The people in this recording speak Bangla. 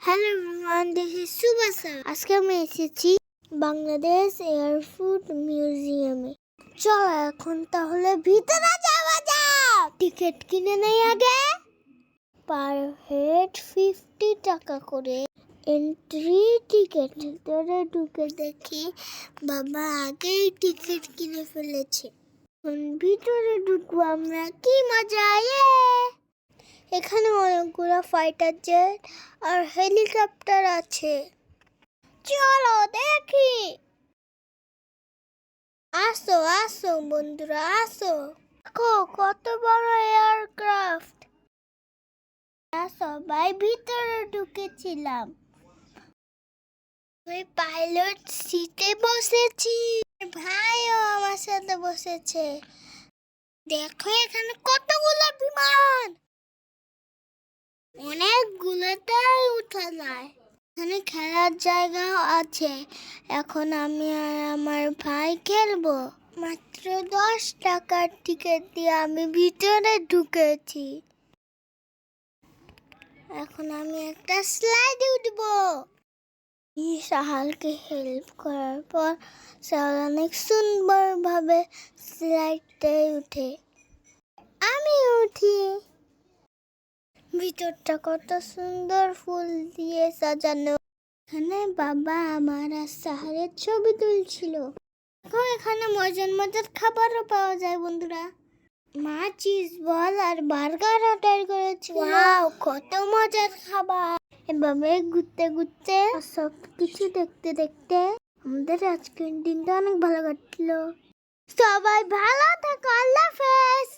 Hello everyone, this is সুবাসা। আজকে আমি এসেছি বাংলাদেশ এয়ারফোর্স মিউজিয়ামে। চলো এখন তাহলে ভিতরে যাওয়া যাক। টিকিট কিনে নেই আগে। পার হেড 50 টাকা করে এন্ট্রি টিকিট। ভিতরে ঢুকে দেখি বাবা আগেই টিকিট কিনে ফেলেছে। ভিতরে ঢুকবো আমরা, কি মজা! এখানে অনেকগুলো ফাইটার জেট আর হেলিকপ্টার আছে। চলো দেখি। আসো আসো বন্ধুরা, আসো। দেখো কত বড় এয়ারক্রাফট। সবাই ভিতরে ঢুকেছিলাম। আমি পাইলট সিটে বসেছি, ভাইও আমার সাথে বসেছে। দেখো এখানে কতগুলো বিমান, অনেকগুলোটাই উঠা যায়। এখানে খেলার জায়গাও আছে। এখন আমি আর আমার ভাই খেলবো। মাত্র 10 টাকার টিকিট দিয়ে আমি ভিতরে ঢুকেছি। এখন আমি একটা স্লাইডে উঠবো। সাহালকে হেল্প করার পর সাহাল অনেক সুন্দরভাবে স্লাইডে উঠে। আমি উঠি। ভিতরটা কত সুন্দর ফুল দিয়ে সাজানো। এখানে বাবা আমার আর সাহারের ছবি তুলছিল। দেখো এখানে মজার মজার খাবারও পাওয়া যায় বন্ধুরা। মা চিজ বল আর বার্গার অর্ডার করেছে। ওয়াও, কত মজার খাবার! এভাবে ঘুরতে ঘুরতে সব কিছু দেখতে দেখতে আমাদের আজকের দিনটা অনেক ভালো কাটলো। সবাই ভালো থাকো, আল্লাহ হাফেজ।